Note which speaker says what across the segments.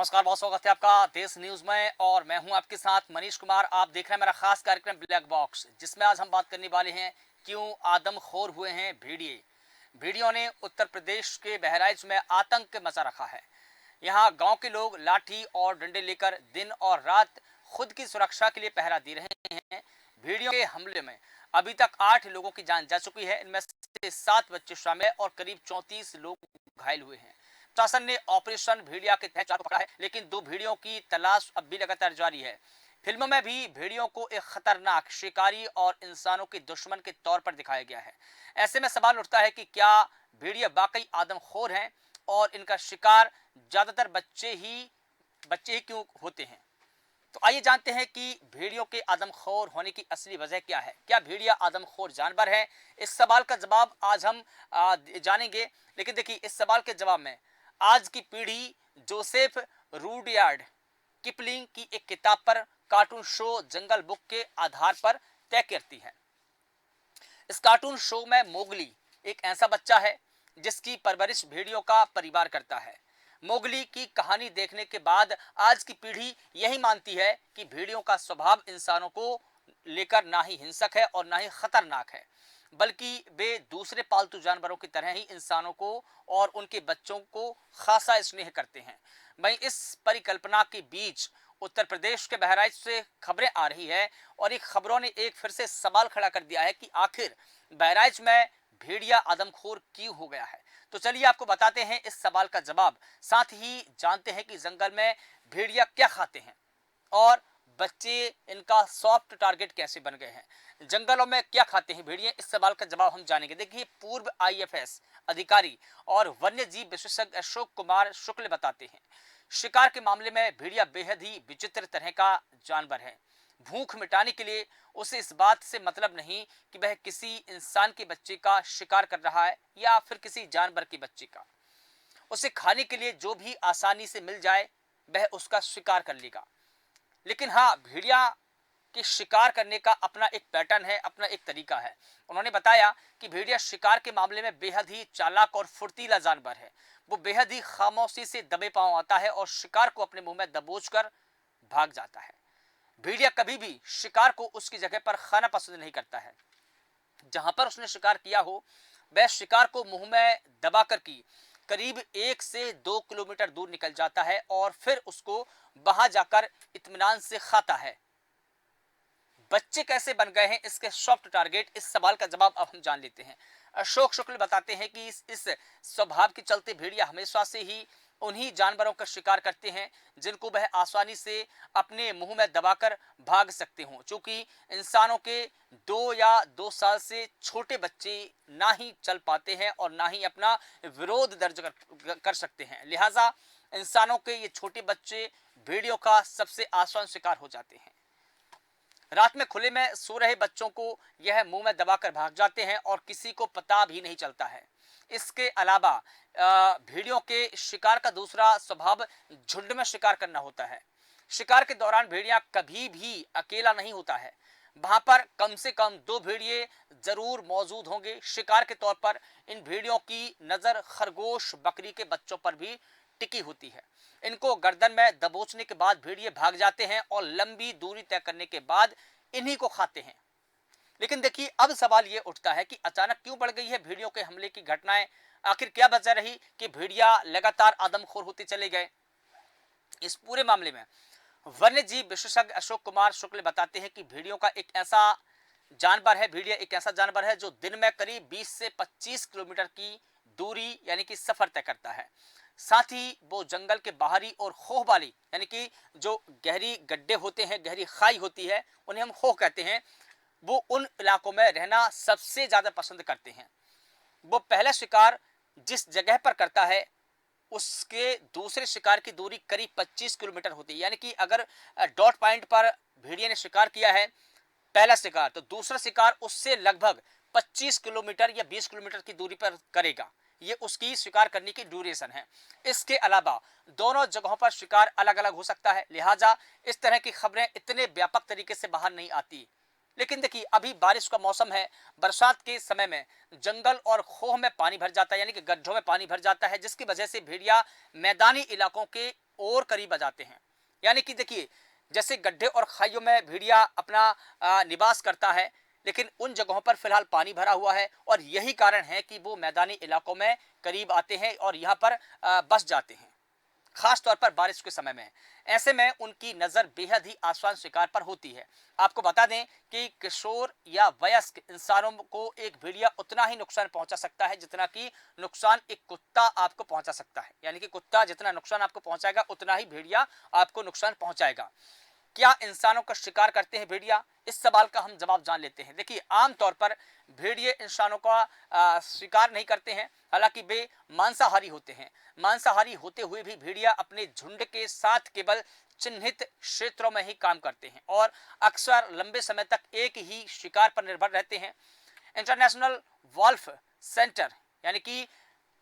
Speaker 1: नमस्कार, बहुत स्वागत है आपका देश न्यूज में और मैं हूं आपके साथ मनीष कुमार। आप देख रहे हैं मेरा खास कार्यक्रम ब्लैक बॉक्स, जिसमें आज हम बात करने वाले हैं क्यों आदमखोर हुए हैं भेड़िए। भेड़ियों ने उत्तर प्रदेश के बहराइच में आतंक मचा रखा है। यहाँ गांव के लोग लाठी और डंडे लेकर दिन और रात खुद की सुरक्षा के लिए पहरा दे रहे हैं। भेड़ियों के हमले में अभी तक 8 लोगों की जान जा चुकी है। इनमें से 7 बच्चे शामिल हैं और करीब 34 लोग घायल हुए हैं। प्रशासन ने ऑपरेशन भेड़िया के तहत 4 को पकड़ा है, लेकिन 2 भेड़ियों की तलाश अब भी लगातार जारी है। फिल्मों में भी भेड़ियों को एक खतरनाक शिकारी और इंसानों के दुश्मन के तौर पर दिखाया गया है। ऐसे में सवाल उठता है कि क्या भेड़िया वाकई आदमखोर हैं और इनका शिकार ज्यादातर बच्चे ही क्यों होते हैं। तो आइए जानते हैं कि भेड़ियों के आदमखोर होने की असली वजह क्या है। क्या भेड़िया आदमखोर जानवर है? इस सवाल का जवाब आज हम जानेंगे। लेकिन देखिए, इस सवाल के जवाब में आज की पीढ़ी जोसेफ रूडयार्ड किपलिंग की एक किताब पर कार्टून शो जंगल बुक के आधार पर तय करती है। इस कार्टून शो में मोगली एक ऐसा बच्चा है जिसकी परवरिश भेड़ियों का परिवार करता है। मोगली की कहानी देखने के बाद आज की पीढ़ी यही मानती है कि भेड़ियों का स्वभाव इंसानों को लेकर ना ही हिंसक है और ना ही खतरनाक है, बल्कि वे दूसरे पालतू जानवरों की तरह ही इंसानों को और उनके बच्चों को खासा स्नेह करते हैं। वहीं इस परिकल्पना के बीच उत्तर प्रदेश के बहराइच से खबरें आ रही है और इन खबरों ने एक फिर से सवाल खड़ा कर दिया है कि आखिर बहराइच में भेड़िया आदमखोर क्यों हो गया है। तो चलिए आपको बताते हैं इस सवाल का जवाब, साथ ही जानते हैं कि जंगल में भेड़िया क्या खाते हैं और बच्चे इनका सॉफ्ट टारगेट कैसे बन गए हैं। जंगलों में क्या खाते हैं भेड़िए, इस सवाल का जवाब हम जानेंगे। देखिए, पूर्व आईएफएस अधिकारी और वन्य जीव विशेषज्ञ अशोक कुमार शुक्ल बताते हैं, शिकार के मामले में भेड़िया बेहद ही विचित्र तरह का जानवर है। भूख मिटाने के लिए उसे इस बात से मतलब नहीं कि वह किसी इंसान के बच्चे का शिकार कर रहा है या फिर किसी जानवर के बच्चे का। उसे खाने के लिए जो भी आसानी से मिल जाए वह उसका शिकार कर लेगा। लेकिन हाँ, भेड़िया के शिकार करने का अपना एक पैटर्न है, अपना एक तरीका है। उन्होंने बताया कि भेड़िया शिकार के मामले में बेहद ही चालाक और फुर्तीला जानवर है। वो बेहद ही खामोशी से दबे पांव आता है और शिकार को अपने मुंह में दबोचकर भाग जाता है। भेड़िया कभी भी शिकार को उसकी जगह पर खाना पसंद नहीं करता है। जहां पर उसने शिकार किया हो वह शिकार को मुंह में दबाकर की करीब 1 से 2 किलोमीटर दूर निकल जाता है और फिर उसको वहां जाकर इत्मीनान से खाता है। बच्चे कैसे बन गए हैं इसके सॉफ्ट टारगेट, इस सवाल का जवाब अब हम जान लेते हैं। अशोक शुक्ल बताते हैं कि इस स्वभाव के चलते भेड़िया हमेशा से ही उन्हीं जानवरों का शिकार करते हैं जिनको वह आसानी से अपने मुंह में दबाकर भाग सकते हों। चूंकि इंसानों के 2 या 2 साल से छोटे बच्चे ना ही चल पाते हैं और ना ही अपना विरोध दर्ज कर सकते हैं, लिहाजा इंसानों के ये छोटे बच्चे भेड़ियों का सबसे आसान शिकार हो जाते हैं। रात में खुले में सो रहे बच्चों को यह मुंह में दबाकर भाग जाते हैं और किसी को पता भी नहीं चलता है। इसके अलावा भेड़ियों के शिकार का दूसरा स्वभाव झुंड में शिकार करना होता है। शिकार के दौरान भेड़िया कभी भी अकेला नहीं होता है, वहां पर कम से कम 2 भेड़िए जरूर मौजूद होंगे। शिकार के तौर पर इन भेड़ियों की नजर खरगोश बकरी के बच्चों पर भी टिकी होती है। इनको गर्दन में दबोचने के बाद भेड़िए भाग जाते हैं और लंबी दूरी तय करने के बाद इन्हीं को खाते हैं। लेकिन देखिए, अब सवाल ये उठता है कि अचानक क्यों बढ़ गई है भेड़ियों के हमले की घटनाएं। आखिर क्या वजह रही कि भेड़िया लगातार आदमखोर होते चले गए। इस पूरे मामले में वन्य जीव विशेषज्ञ अशोक कुमार शुक्ल बताते हैं कि भेड़िया एक ऐसा जानवर है जो दिन में करीब 20 से 25 किलोमीटर की दूरी यानी कि सफर तय करता है। साथ ही वो जंगल के बाहरी और खोह वाली यानी कि जो गहरी गड्ढे होते हैं, गहरी खाई होती है, उन्हें हम खोह कहते हैं, वो उन इलाकों में रहना सबसे ज्यादा पसंद करते हैं। वो पहला शिकार जिस जगह पर करता है उसके दूसरे शिकार की दूरी करीब 25 किलोमीटर होती है। यानी कि अगर डॉट पॉइंट पर भेड़िए ने शिकार किया है पहला शिकार, तो दूसरा शिकार उससे लगभग 25 किलोमीटर या 20 किलोमीटर की दूरी पर करेगा। ये उसकी शिकार करने की ड्यूरेशन है। इसके अलावा दोनों जगहों पर शिकार अलग अलग हो सकता है, लिहाजा इस तरह की खबरें इतने व्यापक तरीके से बाहर नहीं आती। लेकिन देखिए, अभी बारिश का मौसम है, बरसात के समय में जंगल और खोह में पानी भर जाता है, यानी कि गड्ढों में पानी भर जाता है, जिसकी वजह से भेड़िया मैदानी इलाकों के और करीब आ जाते हैं। यानी कि देखिए, जैसे गड्ढे और खाइयों में भेड़िया अपना निवास करता है, लेकिन उन जगहों पर फिलहाल पानी भरा हुआ है और यही कारण है कि वो मैदानी इलाकों में करीब आते हैं और यहाँ पर बस जाते हैं, खास तौर पर बारिश के समय में। ऐसे में उनकी नजर बेहद ही आसान शिकार पर होती है। आपको बता दें कि किशोर या वयस्क इंसानों को एक भेड़िया उतना ही नुकसान पहुंचा सकता है जितना कि नुकसान एक कुत्ता आपको पहुंचा सकता है। यानी कि कुत्ता जितना नुकसान आपको पहुंचाएगा उतना ही भेड़िया आपको नुकसान पहुंचाएगा। क्या इंसानों का शिकार करते हैं भेड़िया? इस सवाल का हम जवाब जान लेते हैं। देखिए, आमतौर पर भेड़िए इंसानों का शिकार नहीं करते हैं, हालांकि वे मांसाहारी होते हैं। मांसाहारी होते हुए भी भेड़िया अपने झुंड के साथ केवल चिन्हित क्षेत्रों में ही काम करते हैं और अक्सर लंबे समय तक एक ही शिकार पर निर्भर रहते हैं। इंटरनेशनल वॉल्फ सेंटर यानी कि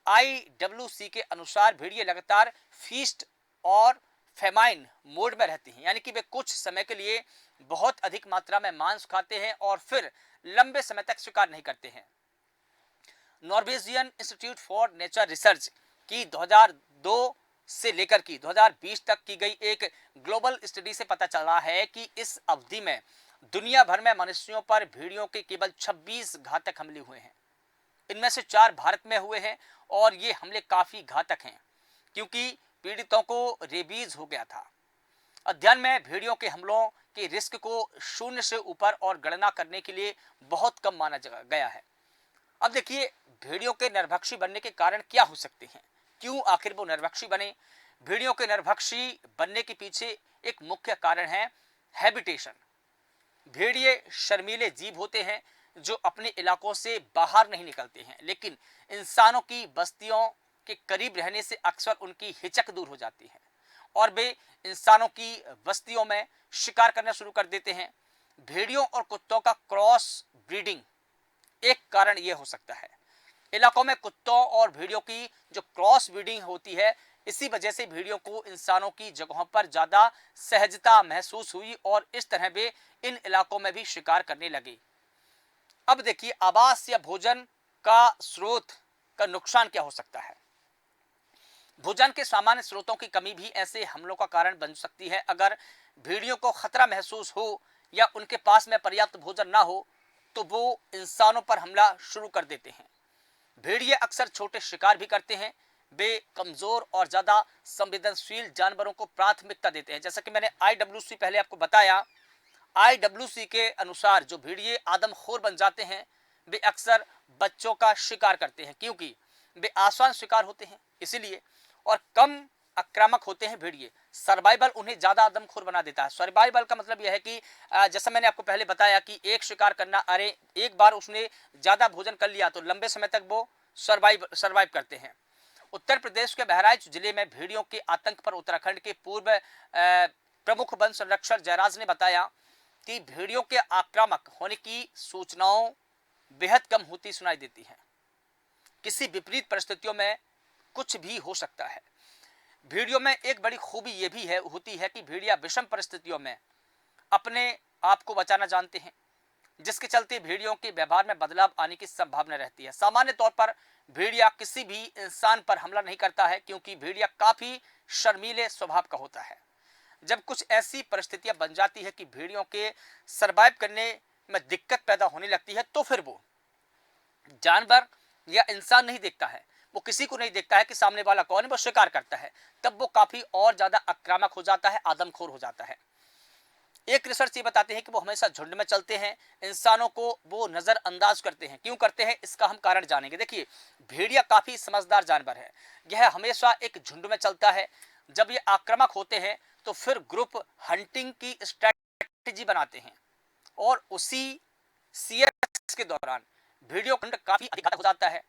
Speaker 1: IWC के अनुसार भेड़िए लगातार फीस्ट और फेमाइन मोड में रहते हैं, यानी कि वे कुछ समय के लिए बहुत अधिक मात्रा में मांस खाते हैं और फिर लंबे समय तक शिकार नहीं करते हैं। Norwegian institute for nature research की 2002 से लेकर की 2020 तक की गई एक ग्लोबल स्टडी से पता चला है कि इस अवधि में दुनिया भर में मनुष्यों पर भेड़ियों के केवल 26 घातक हमले हुए हैं। इनमें से 4 भारत में हुए हैं और ये हमले काफी घातक हैं क्योंकि पीड़ितों को रेबीज हो गया था। अध्ययन में भेड़ियों के हमलों के रिस्क को 0 से ऊपर और गणना करने के लिए बहुत कम माना गया है। अब देखिए, भेड़ियों के नरभक्षी बनने के कारण क्या हो सकते हैं, क्यों आखिर वो नरभक्षी बने? भेड़ियों के नरभक्षी बनने के पीछे एक मुख्य कारण है हैबिटेशन। भेड़िए शर्मीले जीव होते हैं जो अपने इलाकों से बाहर नहीं निकलते हैं, लेकिन इंसानों की बस्तियों के करीब रहने से अक्सर उनकी हिचक दूर हो जाती है और वे इंसानों की बस्तियों में शिकार करना शुरू कर देते हैं। भेड़ियों और कुत्तों का क्रॉस ब्रीडिंग एक कारण यह हो सकता है। इलाकों में कुत्तों और भेड़ियों की जो क्रॉस ब्रीडिंग होती है, इसी वजह से भेड़ियों को इंसानों की जगहों पर ज्यादा सहजता महसूस हुई और इस तरह वे इन इलाकों में भी शिकार करने लगे। अब देखिए, आवास या भोजन का स्रोत का नुकसान क्या हो सकता है? भोजन के सामान्य स्रोतों की कमी भी ऐसे हमलों का कारण बन सकती है। अगर भेड़ियों को खतरा महसूस हो या उनके पास में पर्याप्त भोजन ना हो तो वो इंसानों पर हमला शुरू कर देते हैं। भेड़िए अक्सर छोटे शिकार भी करते हैं। वे कमजोर और ज्यादा संवेदनशील जानवरों को प्राथमिकता देते हैं। जैसा कि मैंने IWC पहले आपको बताया, IWC के अनुसार जो भेड़िए आदमखोर बन जाते हैं वे अक्सर बच्चों का शिकार करते हैं क्योंकि वे आसान शिकार होते हैं इसलिए, और कम आक्रामक होते हैं भेड़िए। सर्वाइवल उन्हें ज्यादा आदमखोर बना देता है। सर्वाइवल का मतलब यह है कि जैसा मैंने आपको पहले बताया कि एक शिकार करना, अरे एक बार उसने ज्यादा भोजन कर लिया तो लंबे समय तक वो सर्वाइव करते हैं। उत्तर प्रदेश के बहराइच जिले में भेड़ियों के आतंक पर उत्तराखंड के पूर्व प्रमुख वन संरक्षक जयराज ने बताया कि भेड़ियों के आक्रामक होने की सूचनाओं बेहद कम होती सुनाई देती हैं। किसी विपरीत परिस्थितियों में कुछ भी हो सकता है। भेड़ियों में एक बड़ी खूबी यह भी होती है कि भेड़िया विषम परिस्थितियों में अपने आप को बचाना जानते हैं, जिसके चलते भेड़ियों के व्यवहार में बदलाव आने की संभावना रहती है। सामान्य तौर पर भेड़िया किसी भी इंसान पर हमला नहीं करता है क्योंकि भेड़िया काफी शर्मीले स्वभाव का होता है। जब कुछ ऐसी परिस्थितियां बन जाती है कि भेड़ियों के सरवाइव करने में दिक्कत पैदा होने लगती है तो फिर वो जानवर या इंसान नहीं देखता है, वो किसी को नहीं देखता है कि सामने वाला कौन है, वो शिकार करता है। तब वो काफी और ज्यादा आक्रामक हो जाता है, आदमखोर हो जाता है। एक रिसर्च ये बताते हैं कि वो हमेशा झुंड में चलते हैं, इंसानों को वो नजरअंदाज करते हैं। क्यों करते हैं इसका हम कारण जानेंगे। देखिए, भेड़िया काफी समझदार जानवर है। यह हमेशा एक झुंड में चलता है। जब ये आक्रामक होते हैं तो फिर ग्रुप हंटिंग की स्ट्रेटेजी बनाते हैं और उसी CS के दौरान भेड़ियों का झुंड काफी अधिक हो जाता है।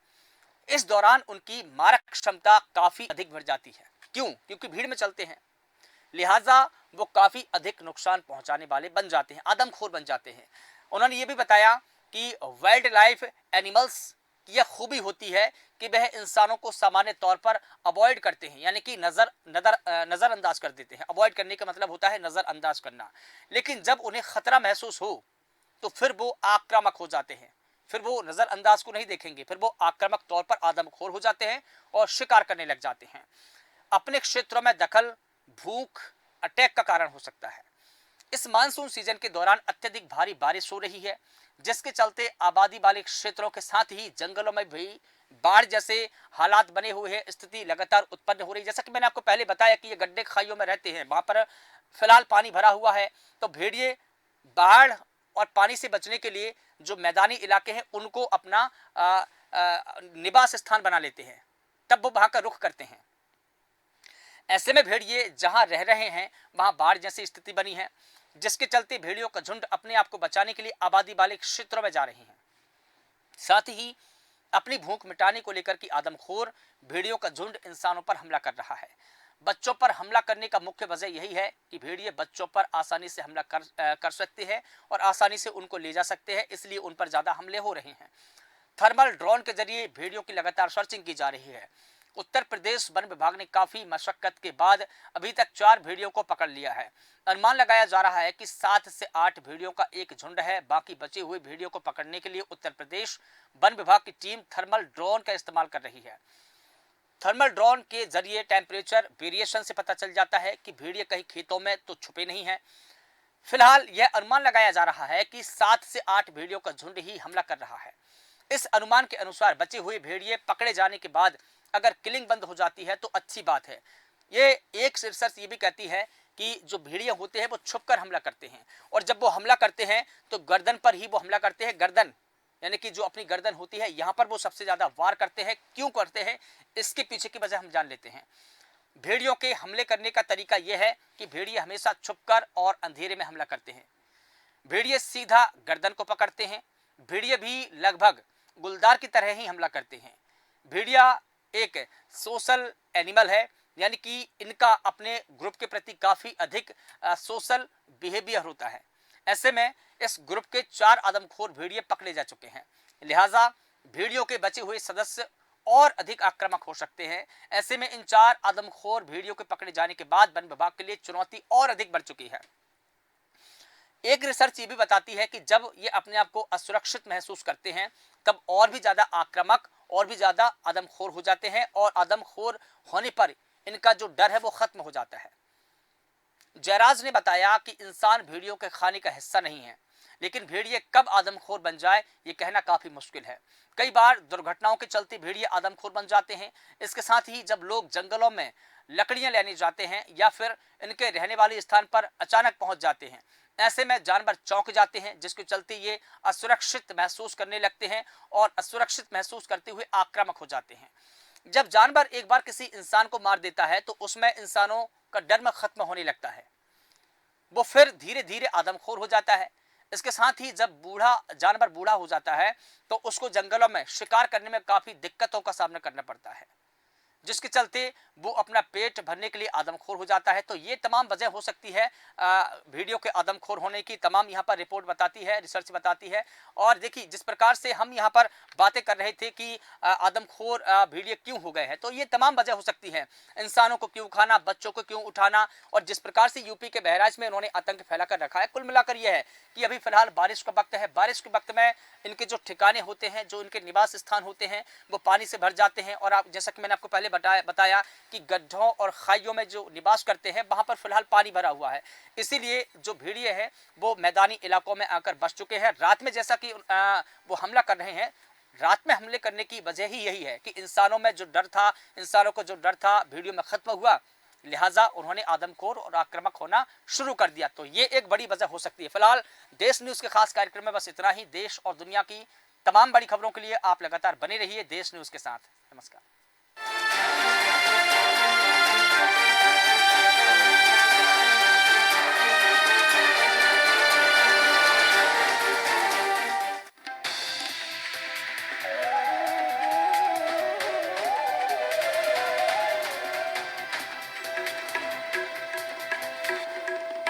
Speaker 1: इस दौरान उनकी मारक क्षमता काफी अधिक बढ़ जाती है। क्यों? क्योंकि भीड़ में चलते हैं, लिहाजा वो काफी अधिक नुकसान पहुंचाने वाले बन जाते हैं, आदमखोर बन जाते हैं। उन्होंने ये भी बताया कि वाइल्ड लाइफ एनिमल्स की यह खूबी होती है कि वह इंसानों को सामान्य तौर पर अवॉइड करते हैं, यानी कि नजरअंदाज कर देते हैं। अवॉइड करने का मतलब होता है नजरअंदाज करना। लेकिन जब उन्हें खतरा महसूस हो तो फिर वो आक्रामक हो जाते हैं। फिर वो नजरअंदाज को नहीं देखेंगे, फिर वो आक्रामक तौर पर आदमखोर हो जाते हैं और शिकार करने लग जाते हैं। अपने क्षेत्रों में दखल भूख अटैक का कारण हो सकता है। इस मानसून सीजन के दौरान अत्यधिक भारी बारिश हो रही है, जिसके चलते आबादी वाले क्षेत्रों के साथ ही जंगलों में भी बाढ़ जैसे हालात बने हुए हैं। स्थिति लगातार उत्पन्न हो रही है। जैसा कि मैंने आपको पहले बताया कि ये गड्ढे खाइयों में रहते हैं, वहां पर फिलहाल पानी भरा हुआ है, तो भेड़िए बाढ़ और पानी से बचने के लिए जो मैदानी इलाके हैं उनको अपना निवास स्थान बना लेते हैं, तब वो वहां का रुख करते हैं। ऐसे में भेड़िए जहां रह रहे हैं वहां बाढ़ जैसी स्थिति बनी है, जिसके चलते भेड़ियों का झुंड अपने आप को बचाने के लिए आबादी वाले क्षेत्रों में जा रहे हैं। साथ ही अपनी भूख मिटाने को लेकर की आदमखोर भेड़ियों का झुंड इंसानों पर हमला कर रहा है। बच्चों पर हमला करने का मुख्य वजह यही है कि भेड़िए बच्चों पर आसानी से हमला कर सकते हैं और आसानी से उनको ले जा सकते हैं, इसलिए उन पर ज्यादा हमले हो रहे हैं। थर्मल ड्रोन के जरिए भेड़ियों की लगातार सर्चिंग की जा रही है। उत्तर प्रदेश वन विभाग ने काफी मशक्कत के बाद अभी तक 4 भेड़ियों को पकड़ लिया है। अनुमान लगाया जा रहा है कि 7 से 8 भेड़ियों का एक झुंड है। बाकी बचे हुए भेड़ियों को पकड़ने के लिए उत्तर प्रदेश वन विभाग की टीम थर्मल ड्रोन का इस्तेमाल कर रही है। थर्मल ड्रोन के जरिए टेम्परेचर वेरिएशन से पता चल जाता है कि भेड़िए कहीं खेतों में तो छुपे नहीं है। फिलहाल यह अनुमान लगाया जा रहा है कि 7 से 8 भेड़ियों का झुंड ही हमला कर रहा है। इस अनुमान के अनुसार बचे हुए भेड़िए पकड़े जाने के बाद अगर किलिंग बंद हो जाती है तो अच्छी बात है। ये एक रिसर्च ये भी कहती है कि जो भेड़िए होते हैं वो छुपकर हमला करते हैं, और जब वो हमला करते हैं तो गर्दन पर ही वो हमला करते हैं। गर्दन यानी कि जो अपनी गर्दन होती है, यहाँ पर वो सबसे ज्यादा वार करते हैं। क्यों करते हैं, इसके पीछे की वजह हम जान लेते हैं। भेड़ियों के हमले करने का तरीका यह है कि भेड़िए हमेशा छुपकर और अंधेरे में हमला करते हैं। भेड़िए सीधा गर्दन को पकड़ते हैं। भेड़िए भी लगभग गुलदार की तरह ही हमला करते हैं। भेड़िया एक सोशल एनिमल है, यानी कि इनका अपने ग्रुप के प्रति काफी अधिक सोशल बिहेवियर होता है। ऐसे में इस ग्रुप के 4 आदमखोर भेड़िए पकड़े जा चुके हैं, लिहाजा भेड़ियों के बचे हुए सदस्य और अधिक आक्रामक हो सकते हैं। ऐसे में इन 4 आदमखोर भेड़ियों के पकड़े जाने के बाद वन विभाग के लिए चुनौती और अधिक बढ़ चुकी है। एक रिसर्च ये भी बताती है कि जब ये अपने आप को असुरक्षित महसूस करते हैं तब और भी ज्यादा आक्रामक और भी ज्यादा आदमखोर हो जाते हैं, और आदमखोर होने पर इनका जो डर है वो खत्म हो जाता है। जयराज ने बताया कि इंसान भेड़ियों के खाने का हिस्सा नहीं है, लेकिन भेड़िए कब आदमखोर बन जाए ये कहना काफी मुश्किल है। कई बार दुर्घटनाओं के चलते भेड़िए आदमखोर बन जाते हैं। इसके साथ ही जब लोग जंगलों में लकड़ियां लेने जाते हैं या फिर इनके रहने वाले स्थान पर अचानक पहुंच जाते हैं, ऐसे में जानवर चौंक जाते हैं, जिसके चलते ये असुरक्षित महसूस करने लगते हैं और असुरक्षित महसूस करते हुए आक्रामक हो जाते हैं। जब जानवर एक बार किसी इंसान को मार देता है तो उसमें इंसानों का डर में खत्म होने लगता है, वो फिर धीरे धीरे आदमखोर हो जाता है। इसके साथ ही जब जानवर बूढ़ा हो जाता है तो उसको जंगलों में शिकार करने में काफी दिक्कतों का सामना करना पड़ता है, जिसके चलते वो अपना पेट भरने के लिए आदमखोर हो जाता है। तो ये तमाम वजह हो सकती है भेड़ियों के आदमखोर होने की, तमाम यहाँ पर रिपोर्ट बताती है, रिसर्च बताती है। और देखिए जिस प्रकार से हम यहाँ पर बातें कर रहे थे कि आदमखोर भेड़िए क्यों हो गए हैं, तो ये तमाम वजह हो सकती है। इंसानों को क्यों खाना, बच्चों को क्यों उठाना, और जिस प्रकार से यूपी के बहराइच में उन्होंने आतंक फैला कर रखा है। कुल मिलाकर यह है कि अभी फिलहाल बारिश का वक्त है। बारिश के वक्त में इनके जो ठिकाने होते हैं, जो इनके निवास स्थान होते हैं, वो पानी से भर जाते हैं। और आप जैसा कि मैंने आपको पहले बताया कि गड्ढों और खाइयों में जो निवास करते हैं वहां पर फिलहाल पानी भरा हुआ है, इसीलिए जो भेड़िए हैं वो मैदानी इलाकों में आकर बस चुके हैं। रात में जैसा कि वो हमला कर रहे हैं, रात में हमले करने की वजह ही यही है कि इंसानों में जो डर था, इंसानों को जो डर था भेड़ियों में खत्म हुआ, लिहाजा उन्होंने आदमखोर और आक्रामक होना शुरू कर दिया। तो ये एक बड़ी वजह हो सकती है। फिलहाल देश न्यूज के खास कार्यक्रम में बस इतना ही। देश और दुनिया की तमाम बड़ी खबरों के लिए आप लगातार बने रहिए देश न्यूज के साथ। नमस्कार।